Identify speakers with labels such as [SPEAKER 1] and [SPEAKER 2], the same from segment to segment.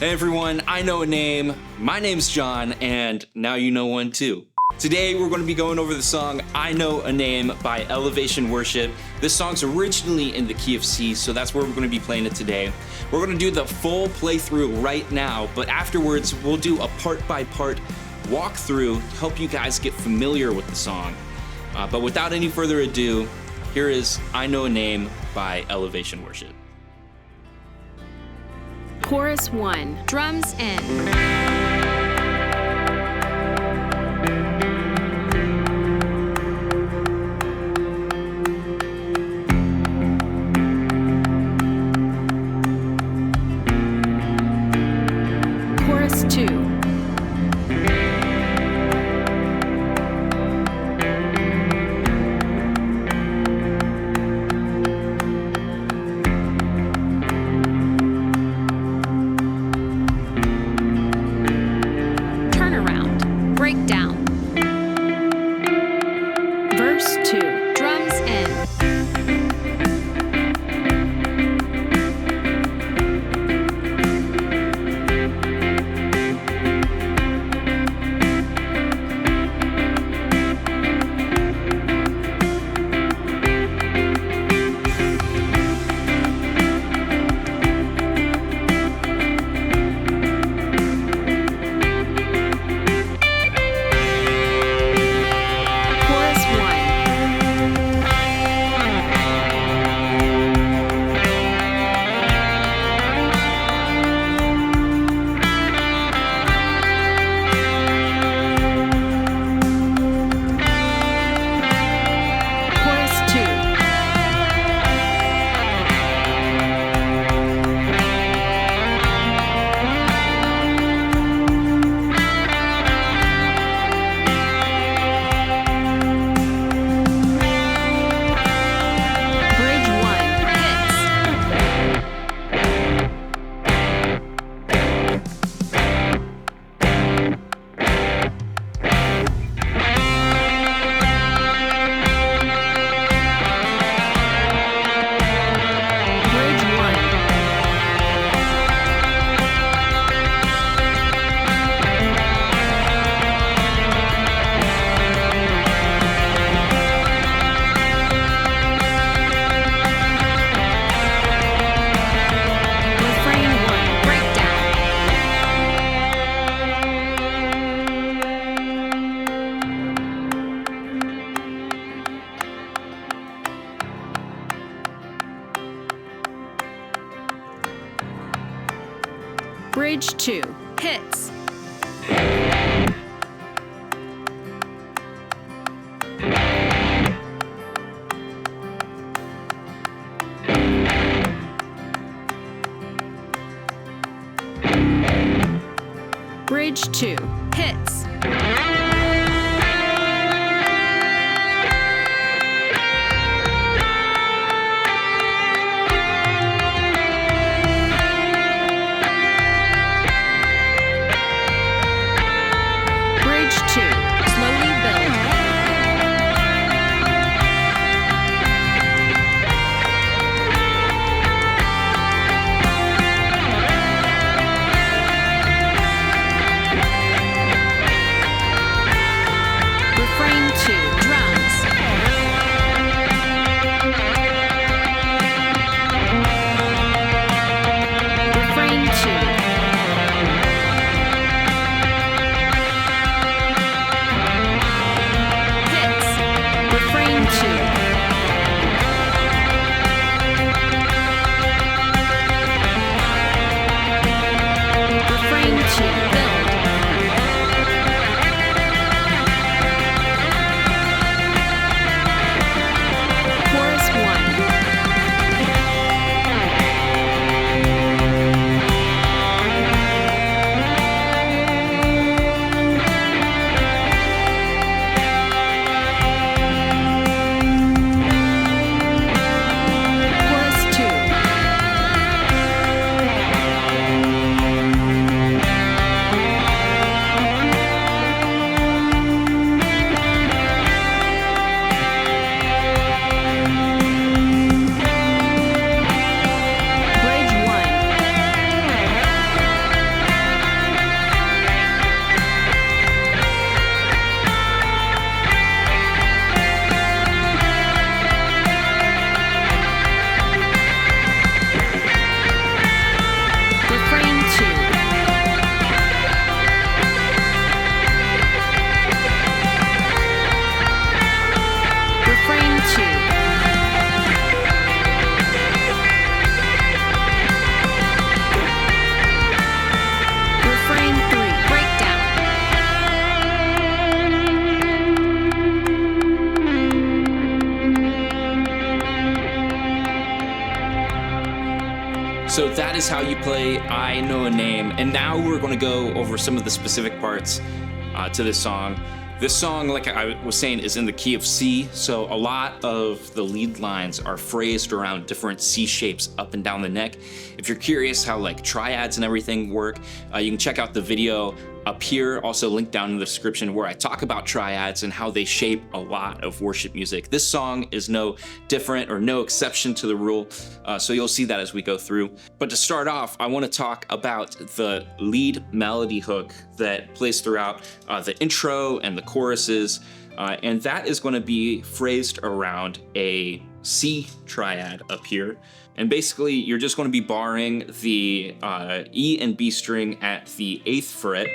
[SPEAKER 1] Hey everyone, I know a name. My name's John, and now you know one too. Today we're going to be going over the song I Know a Name by Elevation Worship. This song's originally in the key of C, so that's where we're going to be playing it today. We're going to do the full playthrough right now, but afterwards we'll do a part-by-part walkthrough to help you guys get familiar with the song. But without any further ado, here is I Know a Name by Elevation Worship.
[SPEAKER 2] Chorus 1, drums in. Chorus 2. Turnaround, breakdown. Verse 2, drums in. Chorus 1. Chorus 2. Bridge 1, hits. Bridge 1. Refrain 1, breakdown. Bridge 2, hits. Bridge 2, hits. Bridge 2, slowly build.
[SPEAKER 1] is how you play I Know a Name. And now we're going to go over some of the specific parts to this song. This song, like I was saying, is in the key of C, so a lot of the lead lines are phrased around different C shapes up and down the neck. If you're curious how like triads and everything work, you can check out the video up here, also linked down in the description, where I talk about triads and how they shape a lot of worship music. This song is no different or no exception to the rule, so you'll see that as we go through. But to start off, I want to talk about the lead melody hook that plays throughout the intro and the choruses, and that is going to be phrased around a C triad up here. And basically, you're just going to be barring the E and B string at the 8th fret,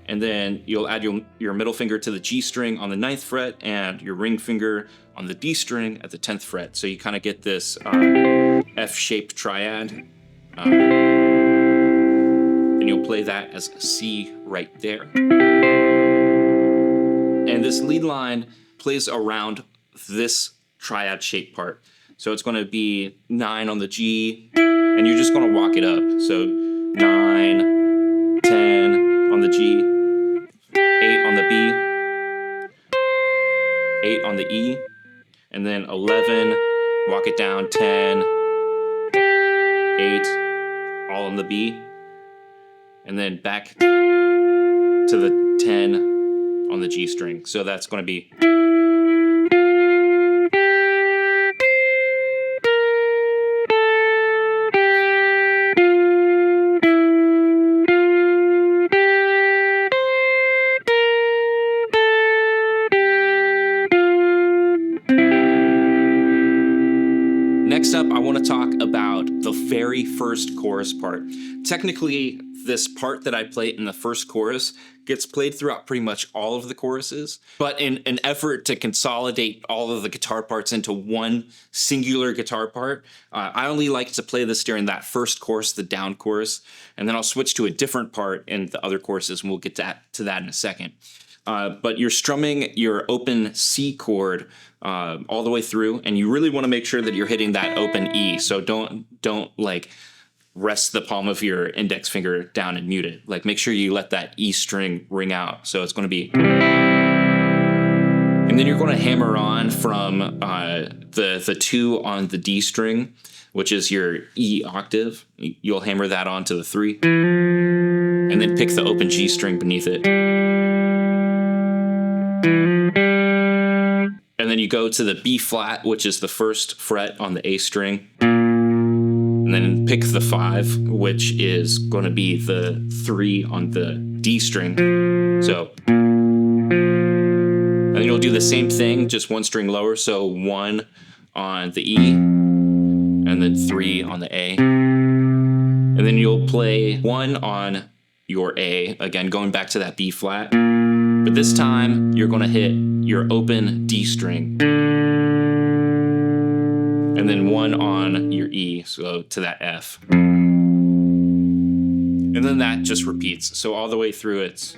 [SPEAKER 1] and then you'll add your middle finger to the G string on the 9th fret and your ring finger on the D string at the 10th fret. So you kind of get this F-shaped triad, and you'll play that as a C right there. And this lead line plays around this triad shape part. So it's going to be 9 on the G, and you're just going to walk it up. So 9, 10 on the G, 8 on the B, 8 on the E, and then 11, walk it down, 10, 8, all on the B, and then back to the 10 on the G string. So that's going to be... Next up, I want to talk about the very first chorus part. Technically, this part that I play in the first chorus gets played throughout pretty much all of the choruses, but in an effort to consolidate all of the guitar parts into one singular guitar part, I only like to play this during that first chorus, the down chorus, and then I'll switch to a different part in the other choruses, and we'll get to that in a second. But you're strumming your open C chord all the way through, and you really want to make sure that you're hitting that open E. So don't like rest the palm of your index finger down and mute it. Like, make sure you let that E string ring out. So it's going to be, and then you're going to hammer on from the 2 on the D string, which is your E octave. You'll hammer that on to the 3, and then pick the open G string beneath it. And then you go to the B flat, which is the 1st fret on the A string. And then pick the 5, which is going to be the 3 on the D string. So, and then you'll do the same thing, just 1 string lower. So 1 on the E, and then 3 on the A. And then you'll play 1 on your A, again, going back to that B flat. But this time, you're going to hit your open D string, and then 1 on your E, so to that F. And then that just repeats. So all the way through it's...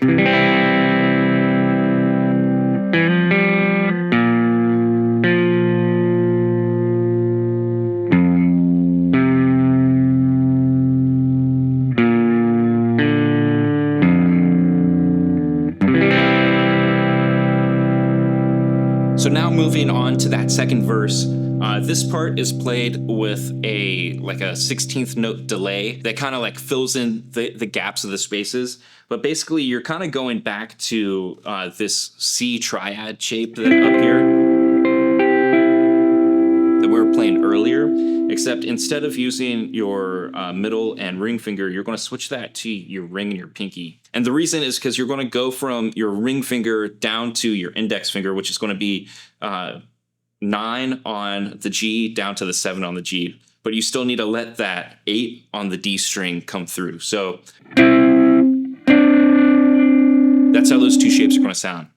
[SPEAKER 1] So now moving on to that second verse, this part is played with a 16th note delay that kind of like fills in the gaps of the spaces. But basically, you're kind of going back to this C triad shape that up here that we were playing earlier, except instead of using your middle and ring finger, you're going to switch that to your ring and your pinky. And the reason is because you're going to go from your ring finger down to your index finger, which is going to be 9 on the G down to the 7 on the G. But you still need to let that 8 on the D string come through. So that's how those two shapes are going to sound.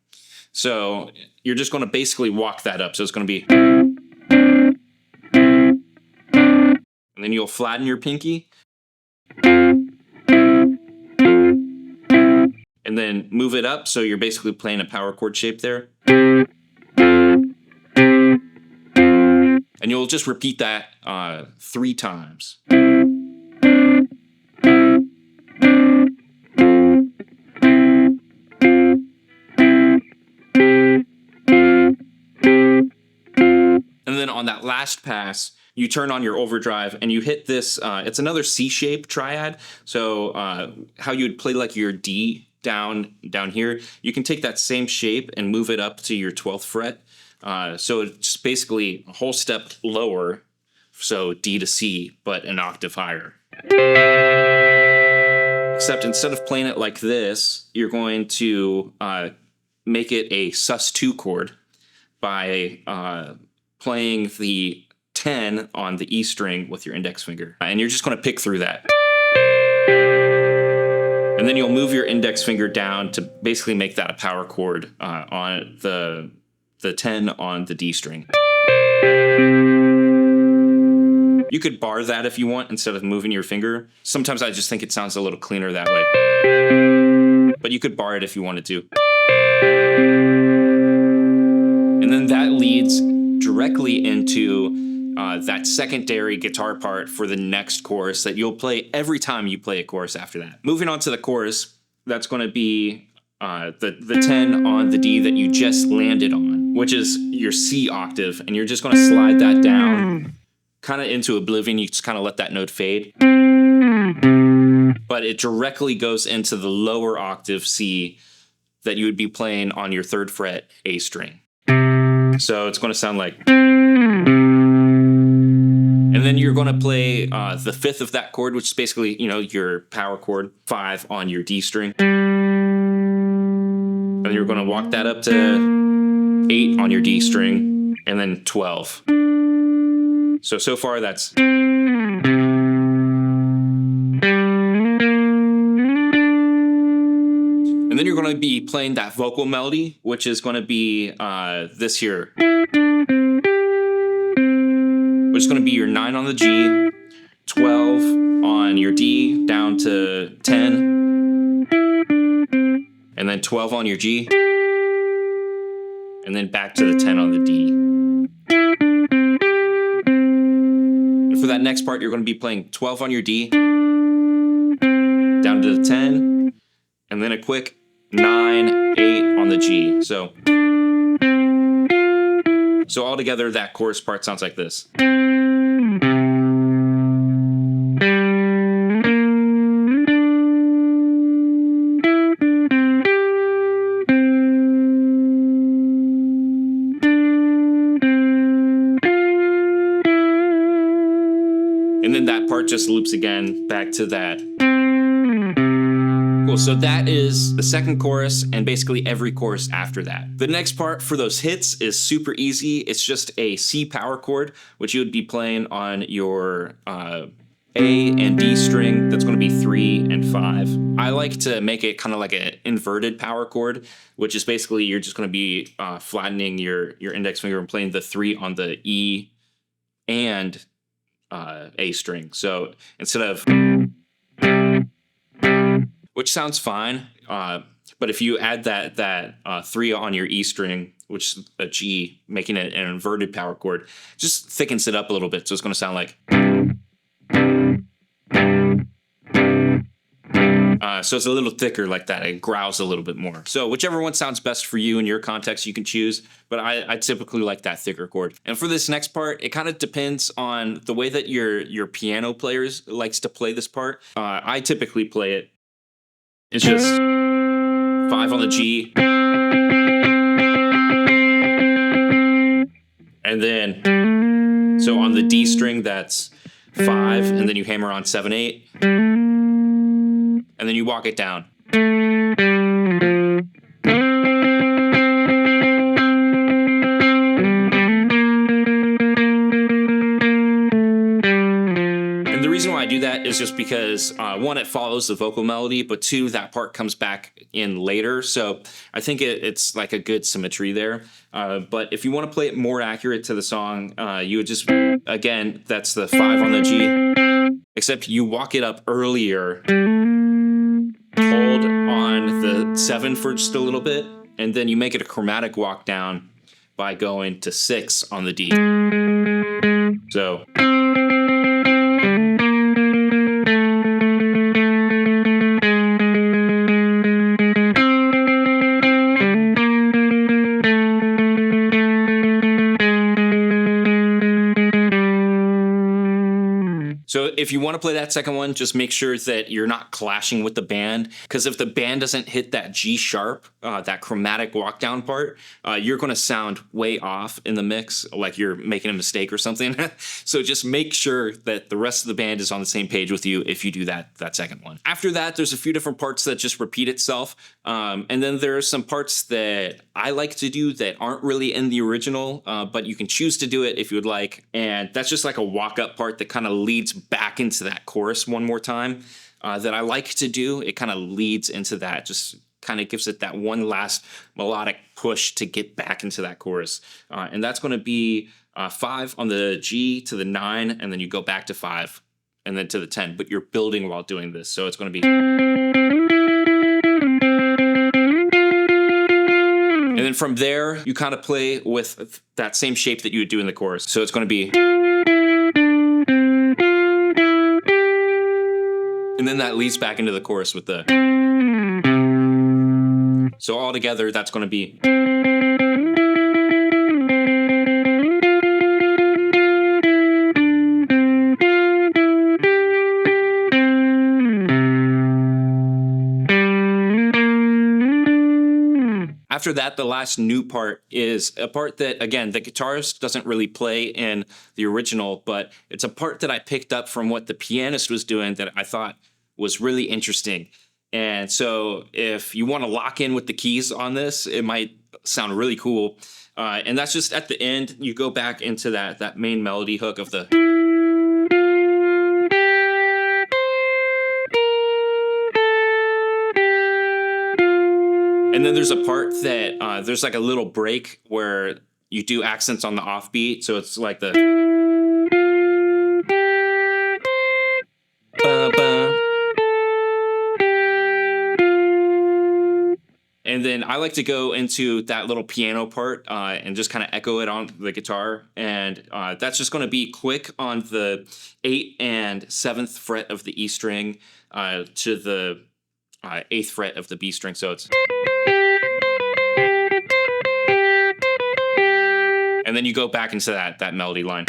[SPEAKER 1] So you're just going to basically walk that up. So it's going to be... And then you'll flatten your pinky. And then move it up, so you're basically playing a power chord shape there. And you'll just repeat that 3 times. And then on that last pass, you turn on your overdrive and you hit this. It's another C-shape triad. So how you would play like your D down here, you can take that same shape and move it up to your 12th fret. So it's basically a whole step lower. So D to C, but an octave higher. Except instead of playing it like this, you're going to make it a sus2 chord by playing the 10 on the E string with your index finger. And you're just going to pick through that. And then you'll move your index finger down to basically make that a power chord on the 10 on the D string. You could bar that if you want instead of moving your finger. Sometimes I just think it sounds a little cleaner that way. But you could bar it if you wanted to. And then that leads directly into that secondary guitar part for the next chorus that you'll play every time you play a chorus after that. Moving on to the chorus, that's going to be the 10 on the D that you just landed on, which is your C octave, and you're just going to slide that down kind of into oblivion. You just kind of let that note fade. But it directly goes into the lower octave C that you would be playing on your 3rd fret A string. So it's going to sound like... And then you're going to play the 5th of that chord, which is basically, your power chord, 5 on your D string. And you're going to walk that up to 8 on your D string, and then 12. So far that's... And then you're going to be playing that vocal melody, which is going to be this here. Which is going to be your 9 on the G, 12 on your D, down to 10, and then 12 on your G, and then back to the 10 on the D. And for that next part, you're going to be playing 12 on your D, down to the 10, and then a quick 9, 8 on the G. So altogether, that chorus part sounds like this. And then that part just loops again back to that. Cool, so that is the second chorus and basically every chorus after that. The next part for those hits is super easy. It's just a C power chord, which you would be playing on your A and D string. That's going to be 3 and 5. I like to make it kind of like an inverted power chord, which is basically you're just going to be flattening your index finger and playing the 3 on the E and A string. So instead of... which sounds fine, but if you add that 3 on your E string, which is a G, making it an inverted power chord, just thickens it up a little bit, so it's going to sound like... so it's a little thicker like that. It growls a little bit more. So whichever one sounds best for you in your context, you can choose, but I typically like that thicker chord. And for this next part, it kind of depends on the way that your piano player likes to play this part. I typically play it. It's just 5 on the G. And then, so on the D string, that's 5, and then you hammer on 7, 8. And then you walk it down. And the reason why I do that is just because, one, it follows the vocal melody, but 2, that part comes back in later. So I think it's like a good symmetry there. But if you want to play it more accurate to the song, you would just, again, that's the 5 on the G, except you walk it up earlier, hold on the 7 for just a little bit, and then you make it a chromatic walk down by going to 6 on the D. So... if you want to play that second one, just make sure that you're not clashing with the band, because if the band doesn't hit that G sharp, that chromatic walk down part, you're going to sound way off in the mix, like you're making a mistake or something. So just make sure that the rest of the band is on the same page with you if you do that second one. After that, there's a few different parts that just repeat itself. And then there are some parts that I like to do that aren't really in the original, but you can choose to do it if you would like. And that's just like a walk-up part that kind of leads back into that chorus one more time that I like to do. It kind of leads into that, just kind of gives it that one last melodic push to get back into that chorus. And that's going to be 5 on the G to the 9, and then you go back to 5 and then to the 10, but you're building while doing this. So it's going to be... And then from there, you kind of play with that same shape that you would do in the chorus. So it's going to be... And then that leads back into the chorus with the... So all together, that's going to be... After that, the last new part is a part that, again, the guitarist doesn't really play in the original, but it's a part that I picked up from what the pianist was doing that I thought was really interesting. And so if you want to lock in with the keys on this, it might sound really cool. And that's just at the end, you go back into that main melody hook of the... And then there's a part that there's like a little break where you do accents on the offbeat. So it's like the... And then I like to go into that little piano part and just kind of echo it on the guitar. And that's just going to be quick on the 8th and 7th fret of the E string to the 8th fret of the B string. So it's... And then you go back into that melody line.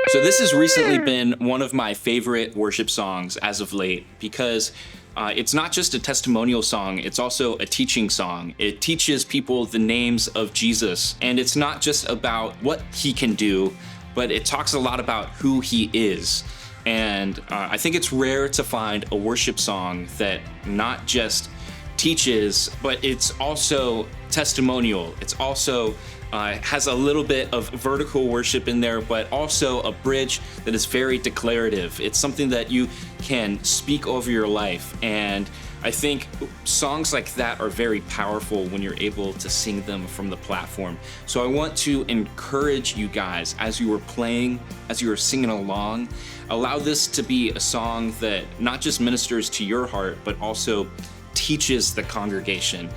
[SPEAKER 1] So this has recently been one of my favorite worship songs as of late because it's not just a testimonial song, it's also a teaching song. It teaches people the names of Jesus, and it's not just about what he can do, but it talks a lot about who he is. And I think it's rare to find a worship song that not just teaches, but it's also testimonial. It's also has a little bit of vertical worship in there, but also a bridge that is very declarative. It's something that you can speak over your life. And I think songs like that are very powerful when you're able to sing them from the platform. So I want to encourage you guys, as you were playing, as you were singing along, allow this to be a song that not just ministers to your heart, but also teaches the congregation,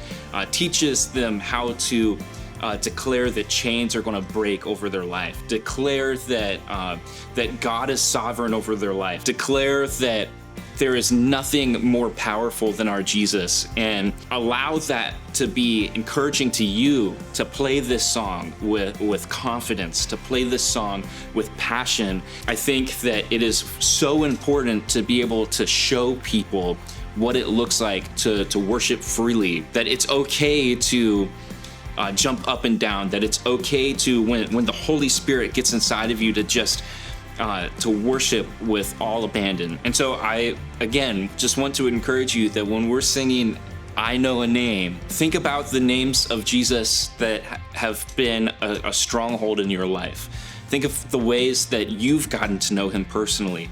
[SPEAKER 1] teaches them how to declare that chains are going to break over their life, declare that that God is sovereign over their life, declare that there is nothing more powerful than our Jesus, and allow that to be encouraging to you to play this song with confidence, to play this song with passion. I think that it is so important to be able to show people what it looks like to worship freely, that it's okay to jump up and down, that it's okay to, when the Holy Spirit gets inside of you, to just to worship with all abandon. And so I, again, just want to encourage you that when we're singing I Know a Name, think about the names of Jesus that have been a stronghold in your life. Think of the ways that you've gotten to know him personally.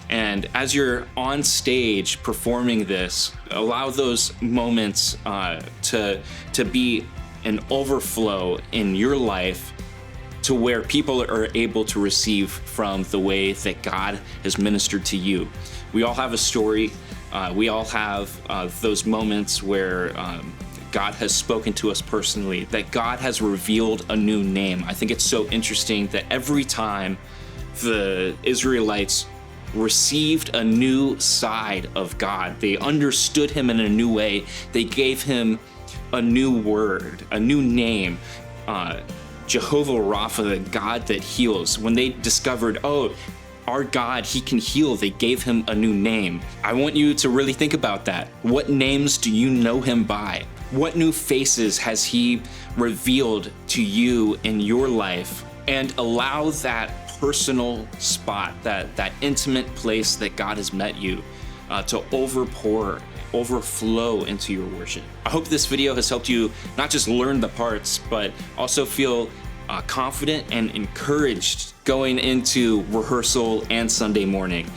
[SPEAKER 1] And as you're on stage performing this, allow those moments to be an overflow in your life to where people are able to receive from the way that God has ministered to you. We all have a story. We all have those moments where God has spoken to us personally, that God has revealed a new name. I think it's so interesting that every time the Israelites received a new side of God, they understood him in a new way, they gave him a new word, a new name, Jehovah Rapha, the God that heals. When they discovered, oh, our God, he can heal, they gave him a new name. I want you to really think about that. What names do you know him by? What new faces has he revealed to you in your life? And allow that personal spot, that intimate place that God has met you, to overflow into your worship. I hope this video has helped you not just learn the parts, but also feel confident and encouraged going into rehearsal and Sunday morning.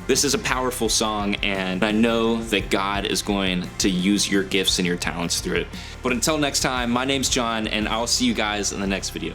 [SPEAKER 1] This is a powerful song, and I know that God is going to use your gifts and your talents through it. But until next time, my name's John, and I'll see you guys in the next video.